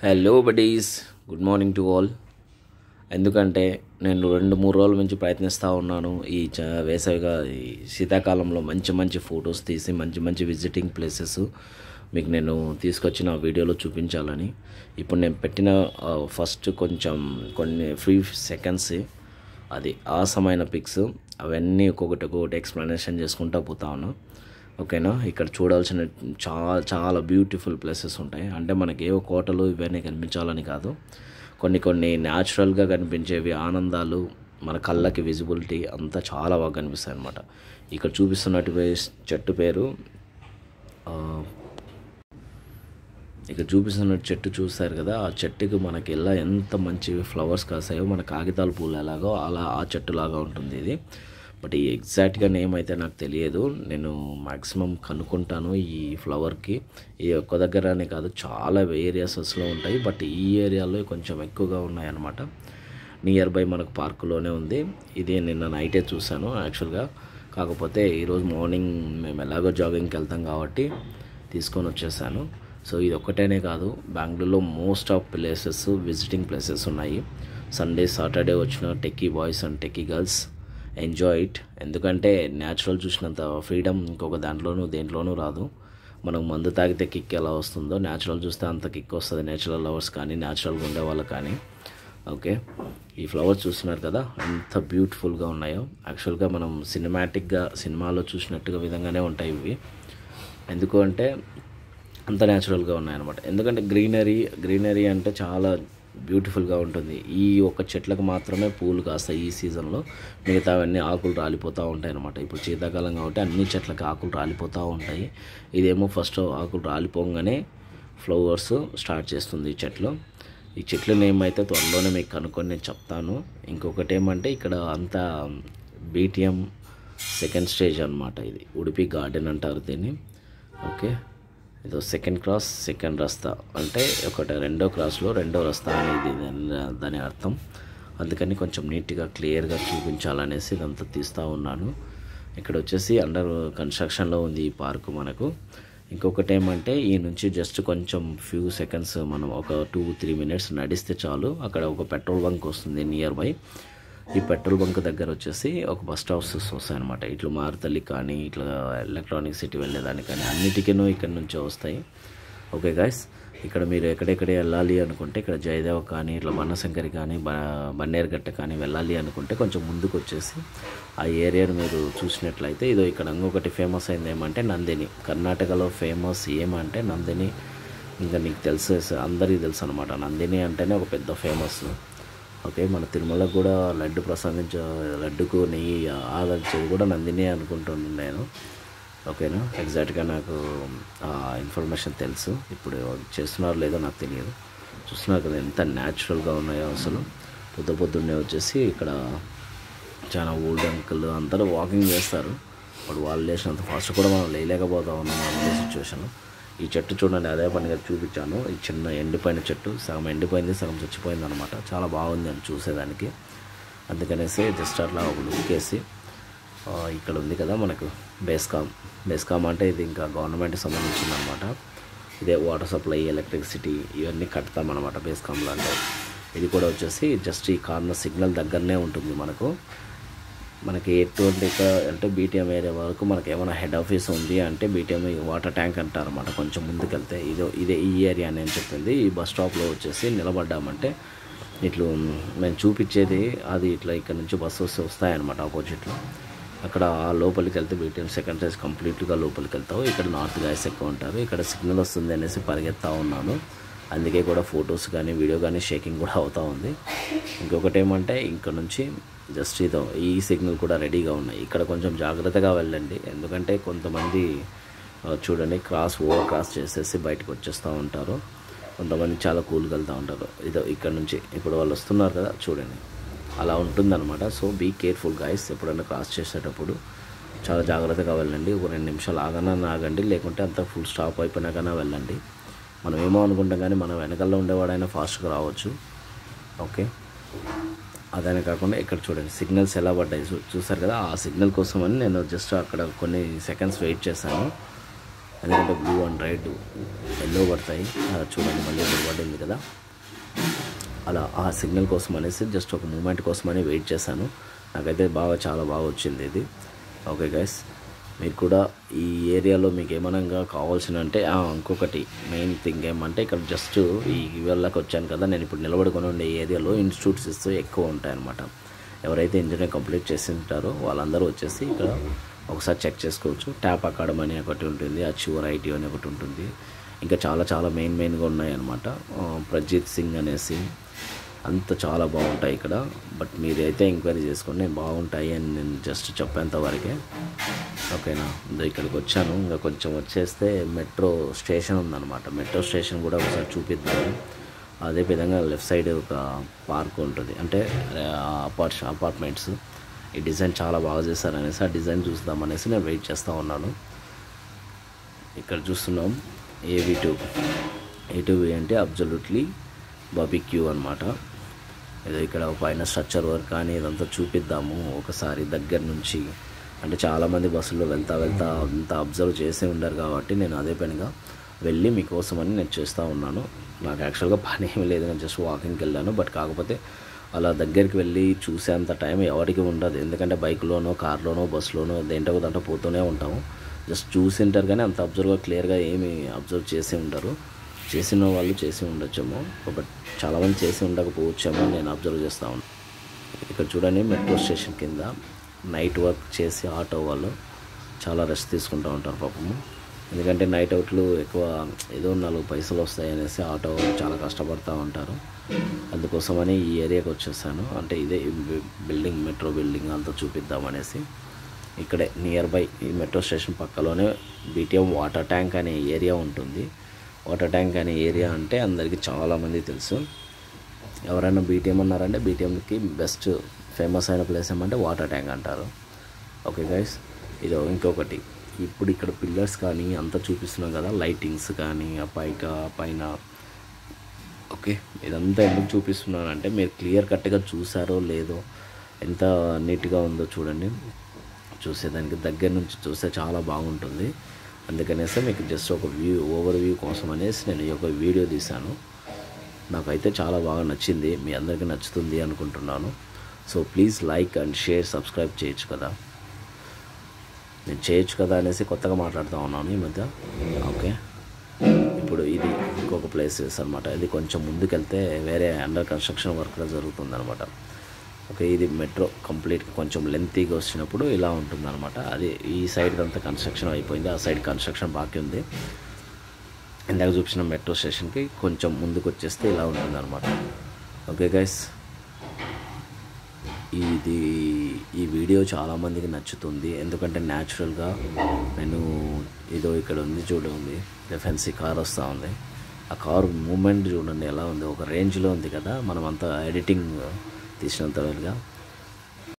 Hello buddies, good morning to all. ఎందుకంటే నేను 2-3 రోజుల నుంచి ప్రయత్నిస్తూ ఉన్నాను వేసవిగా ఈ శీతాకాలంలో మంచి మంచి ఫొటోస్ తీసి మంచి మంచి విజిటింగ్ ప్లేసెస్ మీకు నేను తీసుకొచ్చిన వీడియోలో చూపించాలని. ఇప్పుడు నేను పెట్టిన ఫస్ట్ కొన్ని ఫ్రీ సెకండ్స్ అది ఆసమైన పిక్స్, అవన్నీ ఒక్కొక్కటి ఎక్స్ప్లెనేషన్ చేసుకుంటూ పోతా ఉన్నాను. ఓకేనా. ఇక్కడ చూడాల్సిన చాలా చాలా బ్యూటిఫుల్ ప్లేసెస్ ఉంటాయి. అంటే మనకి ఏవో కోటలు ఇవన్నీ కనిపించాలని కాదు, కొన్ని న్యాచురల్గా కనిపించేవి ఆనందాలు, మన కళ్ళకి విజిబిలిటీ అంతా చాలా బాగా కనిపిస్తాయి అన్నమాట. ఇక్కడ చూపిస్తున్నట్టు చెట్టు చూస్తారు కదా, ఆ చెట్టుకి మనకి ఇలా ఎంత మంచి ఫ్లవర్స్ కాసాయో, మన కాగితాల పూలు ఎలాగో అలా ఆ చెట్టు లాగా ఉంటుంది ఇది. బట్ ఈ ఎగ్జాక్ట్గా నేమ్ అయితే నాకు తెలియదు. నేను మ్యాక్సిమం కనుక్కుంటాను ఈ ఫ్లవర్కి. ఈ ఒక్క దగ్గరనే కాదు, చాలా ఏరియాసెస్లో ఉంటాయి. బట్ ఈ ఏరియాలో కొంచెం ఎక్కువగా ఉన్నాయన్నమాట. నియర్ బై మనకు పార్కులోనే ఉంది. ఇది నిన్న నైటే చూశాను యాక్చువల్గా. కాకపోతే ఈరోజు మార్నింగ్ మేము ఎలాగో జాగింగ్కి వెళ్తాం కాబట్టి తీసుకొని వచ్చేసాను. సో ఇది ఒక్కటేనే కాదు, బెంగళూరులో most of places visiting places ఉన్నాయి. సండే సాటర్డే వచ్చిన techie boys and techie girls enjoy it. ఎందుకంటే న్యాచురల్ చూసినంత ఫ్రీడమ్ ఇంకొక దేంట్లోనూ రాదు. మనం మందు తాగితే కిక్ ఎలా వస్తుందో, న్యాచురల్ చూస్తే అంత కిక్ వస్తుంది. నేచురల్ లవర్స్ కానీ, న్యాచురల్గా ఉండే వాళ్ళకి కానీ. ఓకే, ఈ ఫ్లవర్స్ చూస్తున్నారు కదా ఎంత బ్యూటిఫుల్గా ఉన్నాయో. యాక్చువల్గా మనం సినిమాలో చూసినట్టుగా విధంగానే ఉంటాయి ఇవి. ఎందుకు అంటే అంత న్యాచురల్గా ఉన్నాయన్నమాట. ఎందుకంటే గ్రీనరీ అంటే చాలా బ్యూటిఫుల్గా ఉంటుంది. ఈ ఒక్క చెట్లకు మాత్రమే పూలు కాస్తాయి ఈ సీజన్లో, మిగతావన్నీ ఆకులు రాలిపోతూ ఉంటాయి అన్నమాట. ఇప్పుడు శీతాకాలం కాబట్టి అన్ని చెట్లకి ఆకులు రాలిపోతూ ఉంటాయి. ఇదేమో ఫస్ట్ ఆకులు రాలిపోగానే ఫ్లవర్స్ స్టార్ట్ చేస్తుంది ఈ చెట్ల నేమ్ అయితే త్వరలోనే మీకు కనుక్కొని నేను చెప్తాను. ఇంకొకటి ఏమంటే ఇక్కడ అంతా బీటీఎం సెకండ్ స్టేజ్ అనమాట. ఇది ఉడిపి గార్డెన్ అంటారు దీన్ని. ఓకే, ఇదో సెకండ్ క్రాస్ సెకండ్ రస్తా, అంటే రెండో క్రాస్లో రెండో రస్తా అనేది దాని అర్థం. అందుకని కొంచెం నీట్గా క్లియర్గా చూపించాలనేసి ఇదంతా తీస్తూ ఉన్నాను. ఇక్కడ వచ్చేసి అండర్ కన్స్ట్రక్షన్లో ఉంది ఈ పార్కు మనకు. ఇంకొకటి ఏమంటే ఈ నుంచి జస్ట్ కొంచెం ఫ్యూ సెకండ్స్ మనం ఒక 2-3 మినిట్స్ నడిస్తే చాలు, అక్కడ ఒక పెట్రోల్ బంక్ వస్తుంది నియర్ బై. ఈ పెట్రోల్ బంక్ దగ్గర వచ్చేసి ఒక బస్ స్టాప్స్ వస్తాయి అనమాట. ఇట్లా మారుతల్లి కానీ, ఇట్లా ఎలక్ట్రానిక్ సిటీ వెళ్ళేదానికి కానీ అన్నిటికీనూ ఇక్కడ నుంచే వస్తాయి. ఓకే గాయస్, ఇక్కడ మీరు ఎక్కడెక్కడ వెళ్ళాలి అనుకుంటే ఇక్కడ జయదేవ కానీ, ఇట్లా బన్నశంకరి కానీ, బన్నేరుగట్ట కానీ వెళ్ళాలి అనుకుంటే కొంచెం ముందుకు వచ్చేసి ఆ ఏరియాను మీరు చూసినట్లయితే ఇదో ఇక్కడ ఇంకొకటి ఫేమస్ అయింది ఏమంటే నందిని. కర్ణాటకలో ఫేమస్ ఏమంటే నందిని. ఇంకా నీకు అందరికీ తెలుసు అనమాట. నందిని అంటేనే ఒక పెద్ద ఫేమస్. ఓకే, మన తిరుమలకు కూడా లడ్డుకు నెయ్యి ఆదరించేది కూడా నందిని అనుకుంటున్నాను నేను. ఓకేనా, ఎగ్జాక్ట్గా నాకు ఇన్ఫర్మేషన్ తెలుసు. ఇప్పుడు చేస్తున్నారో లేదో నాకు తెలియదు. చూస్తున్నారు కదా ఎంత న్యాచురల్గా ఉన్నాయో అసలు. పొద్దున్నే వచ్చేసి ఇక్కడ చాలా ఓల్డ్ అంకుల్ అందరూ వాకింగ్ చేస్తారు. బట్ వాళ్ళు లేచినంత ఫాస్ట్ కూడా మనం లేలేకపోతా ఉన్నాం అనే సిచ్యువేషన్. ఈ చెట్టు చూడండి, అదే పనిగా చూపించాను. ఈ చిన్న ఎండిపోయిన చెట్టు, సగం ఎండిపోయింది, సగం చచ్చిపోయింది అనమాట. చాలా బాగుంది అని చూసేదానికి. అందుకనేసి జస్ట్ అట్లా ఒక లుక్కేసి ఇక్కడ ఉంది కదా మనకు బేస్కామ్ అంటే ఇది ఇంకా గవర్నమెంట్కి సంబంధించింది అనమాట. ఇదే వాటర్ సప్లై, ఎలక్ట్రిసిటీ ఇవన్నీ కడతామన్నమాట బేస్కామ్లో. అంటే ఇది కూడా వచ్చేసి జస్ట్ ఈ కార్నర్ సిగ్నల్ దగ్గరనే ఉంటుంది మనకి ఎటువంటి అంటే బీటీఎం ఏరియా వరకు మనకి ఏమైనా హెడ్ ఆఫీస్ ఉంది అంటే బీటీఎం వాటర్ ట్యాంక్ అంటారన్నమాట. కొంచెం ముందుకెళ్తే ఇదే ఈ ఏరియా అని చెప్పింది. ఈ బస్ స్టాప్లో వచ్చేసి నిలబడ్డామంటే ఇట్లా మేము చూపించేది అది ఇట్లా ఇక్కడ నుంచి బస్సు వస్తాయన్నమాట ఆపోజిట్లో. అక్కడ లోపలికి వెళ్తే బీటీఎం సెకండ్ స్టేజ్ కంప్లీట్గా లోపలికి వెళ్తావు. ఇక్కడ నార్త్ గాయస్ ఎక్కువ ఉంటారు. ఇక్కడ సిగ్నల్ వస్తుంది అనేసి పరిగెత్తా ఉన్నాను. అందుకే కూడా ఫొటోస్ కానీ వీడియో కానీ షేకింగ్ కూడా అవుతూ ఉంది. ఇంకొకటి ఏమంటే ఇక్కడ నుంచి జస్ట్ ఈ సిగ్నల్ కూడా రెడీగా ఉన్నాయి. ఇక్కడ కొంచెం జాగ్రత్తగా వెళ్ళండి. ఎందుకంటే కొంతమంది చూడండి ఓవర్ క్రాస్ చేసేసి బయటకు వచ్చేస్తూ ఉంటారు. కొంతమంది చాలా కూల్గా వెళ్తూ ఉంటారు. ఇక్కడ నుంచి ఇప్పుడు వాళ్ళు వస్తున్నారు కదా చూడండి, అలా ఉంటుందన్నమాట. So be careful guys. ఎప్పుడైనా క్రాస్ చేసేటప్పుడు చాలా జాగ్రత్తగా వెళ్ళండి. ఒక 2 నిమిషాలు ఆగండి, లేకుంటే అంతా ఫుల్ స్టాప్ అయిపోయినాకైనా వెళ్ళండి. మనం ఏమో అనుకుంటాం కానీ మనం వెనకాల ఉండేవాడైనా ఫాస్ట్గా రావచ్చు. ఓకే, అదనే కాకుండా ఇక్కడ చూడండి సిగ్నల్స్ ఎలా పడ్డాయి చూసారు కదా. ఆ సిగ్నల్ కోసం అని నేను జస్ట్ అక్కడ కొన్ని సెకండ్స్ వెయిట్ చేశాను. ఎందుకంటే బ్లూ అండ్ రెడ్ ఎల్లో పడతాయి. చూడండి మళ్ళీ ఇప్పుడు పడింది కదా, అలా ఆ సిగ్నల్ కోసం అనేసి జస్ట్ ఒక మూమెంట్ కోసమని వెయిట్ చేశాను. నాకైతే చాలా బాగా వచ్చింది ఇది. ఓకే గైస్, మీరు కూడా ఈ ఏరియాలో మీకు ఏమనగా కావాల్సిన అంటే ఇంకొకటి మెయిన్ థింగ్ ఏమంటే ఇక్కడ జస్ట్ ఈ వెళ్ళకి వచ్చాను కదా, నేను ఇప్పుడు నిలబడుకొని ఉండే ఏరియాలో ఇన్స్టిట్యూట్స్ ఎక్కువ ఉంటాయన్నమాట. ఎవరైతే ఇంజనీరింగ్ కంప్లీట్ చేసి ఉంటారో వాళ్ళందరూ వచ్చేసి ఇక్కడ ఒకసారి చెక్ చేసుకోవచ్చు. ట్యాప్ అకాడమీ అని ఒకటి ఉంటుంది, అచీవర్ ఐటీ అని ఒకటి ఉంటుంది, ఇంకా చాలా మెయిన్గా ఉన్నాయన్నమాట. ప్రజిత్ సింగ్ అనేసి అంత చాలా బాగుంటాయి ఇక్కడ. బట్ మీరైతే ఎంక్వైరీ చేసుకోండి, నేను బాగుంటాయి అని నేను జస్ట్ చెప్పేంత వరకే. ఓకేనా, ఇక్కడికి వచ్చాను. ఇంకా కొంచెం వచ్చేస్తే మెట్రో స్టేషన్ ఉందన్నమాట. మెట్రో స్టేషన్ కూడా ఒకసారి చూపిద్దాము. అదే విధంగా లెఫ్ట్ సైడ్ ఒక పార్క్ ఉంటుంది, అంటే అపార్ట్మెంట్స్. ఈ డిజైన్ చాలా బాగా చేశారనేసి ఆ డిజైన్ చూద్దామనేసి నేను వెయిట్ చేస్తూ ఉన్నాను. ఇక్కడ చూస్తున్నాం A2V అంటే అబ్జల్యూట్లీ బార్బిక్యూ అనమాట. ఏదో ఇక్కడ పైన స్ట్రక్చర్ వర్క్ కానీ ఇదంతా చూపిద్దాము ఒకసారి దగ్గర నుంచి. అంటే చాలామంది బస్సులో వెళ్తా అంతా అబ్జర్వ్ చేసే ఉండరు కాబట్టి నేను అదే పనిగా వెళ్ళి మీకోసమని నేను చేస్తూ ఉన్నాను. నాకు యాక్చువల్గా పని ఏమీ లేదు, నేను జస్ట్ వాకింగ్కి వెళ్ళాను. బట్ కాకపోతే అలా దగ్గరికి వెళ్ళి చూసేంత టైం ఎవరికి ఉండదు, ఎందుకంటే బైక్లోనో కార్లోనో బస్సులోనో దేంటో దాంట్లో పోతూనే ఉంటాము. జస్ట్ చూసింటారు కానీ అంత అబ్జర్వ్గా క్లియర్గా ఏమి అబ్జర్వ్ చేసి ఉండరు. చేసిన వాళ్ళు చేసి ఉండొచ్చేమో, బట్ చాలామంది చేసి ఉండకపోవచ్చేమో నేను అబ్జర్వ్ చేస్తూ ఉన్నాను. ఇక్కడ చూడండి, మెట్రో స్టేషన్ కింద నైట్ వర్క్ చేసి ఆటో వాళ్ళు చాలా రెస్ట్ తీసుకుంటూ ఉంటారు పాపము. ఎందుకంటే నైట్ అవుట్లు ఎక్కువ ఏదో 4 పైసలు వస్తాయి అనేసి ఆటో వాళ్ళు చాలా కష్టపడుతూ ఉంటారు. అందుకోసమని ఈ ఏరియాకి వచ్చేసాను. అంటే ఇదే బిల్డింగ్, మెట్రో బిల్డింగ్ అంతా చూపిద్దామనేసి. ఇక్కడే నియర్ బై ఈ మెట్రో స్టేషన్ పక్కలోనే BTM వాటర్ ట్యాంక్ అనే ఏరియా ఉంటుంది. వాటర్ ట్యాంక్ అనే ఏరియా అంటే అందరికీ చాలామంది తెలుసు. ఎవరైనా BTM అన్నారంటే BTMకి బెస్ట్ ఫేమస్ అయిన ప్లేస్ ఏమంటే వాటర్ ట్యాంక్ అంటారు. ఓకే గైస్, ఇది ఇంకొకటి. ఇప్పుడు ఇక్కడ పిల్లర్స్ కానీ అంతా చూపిస్తున్నాం కదా, లైటింగ్స్ కానీ పైన. ఓకే, ఇదంతా ఎందుకు చూపిస్తున్నానంటే మీరు క్లియర్ కట్గా చూసారో లేదో, ఎంత నీట్గా ఉందో చూడండి. చూసేదానికి దగ్గర నుంచి చూస్తే చాలా బాగుంటుంది. అందుకనేసి మీకు జస్ట్ ఒక ఓవర్ వ్యూ కోసం అనేసి నేను ఈ యొక్క వీడియో తీశాను. నాకైతే చాలా బాగా నచ్చింది, మీ అందరికీ నచ్చుతుంది అనుకుంటున్నాను. So please like and share, subscribe చేయొచ్చు కదా. నేను చేయొచ్చు కదా అనేసి కొత్తగా మాట్లాడుతూ ఉన్నాను ఈ మధ్య. ఓకే, ఇప్పుడు ఇది ఇంకొక ప్లేసెస్ అనమాట. ఇది కొంచెం ముందుకెళ్తే వేరే అండర్ కన్స్ట్రక్షన్ వర్క్ జరుగుతుంది అనమాట. ఓకే, ఇది మెట్రో కంప్లీట్ కొంచెం లెంతీగా వచ్చినప్పుడు ఇలా ఉంటుందన్నమాట. అది ఈ సైడ్ అంతా కన్స్ట్రక్షన్ అయిపోయింది, ఆ సైడ్ కన్స్ట్రక్షన్ బాకీ ఉంది. ఇందాక చూపించిన మెట్రో స్టేషన్కి కొంచెం ముందుకు వచ్చేస్తే ఇలా ఉంటుందన్నమాట. ఓకే గైస్, ఈ వీడియో చాలామందికి నచ్చుతుంది. ఎందుకంటే న్యాచురల్గా నేను ఏదో ఇక్కడ ఉంది చూడండి, డిఫెన్సీ కార్ వస్తూ ఉంది. ఆ కార్ మూమెంట్ చూడండి ఎలా ఉంది, ఒక రేంజ్లో ఉంది కదా. మనం అంతా ఎడిటింగ్ తీసినంత వేరుగా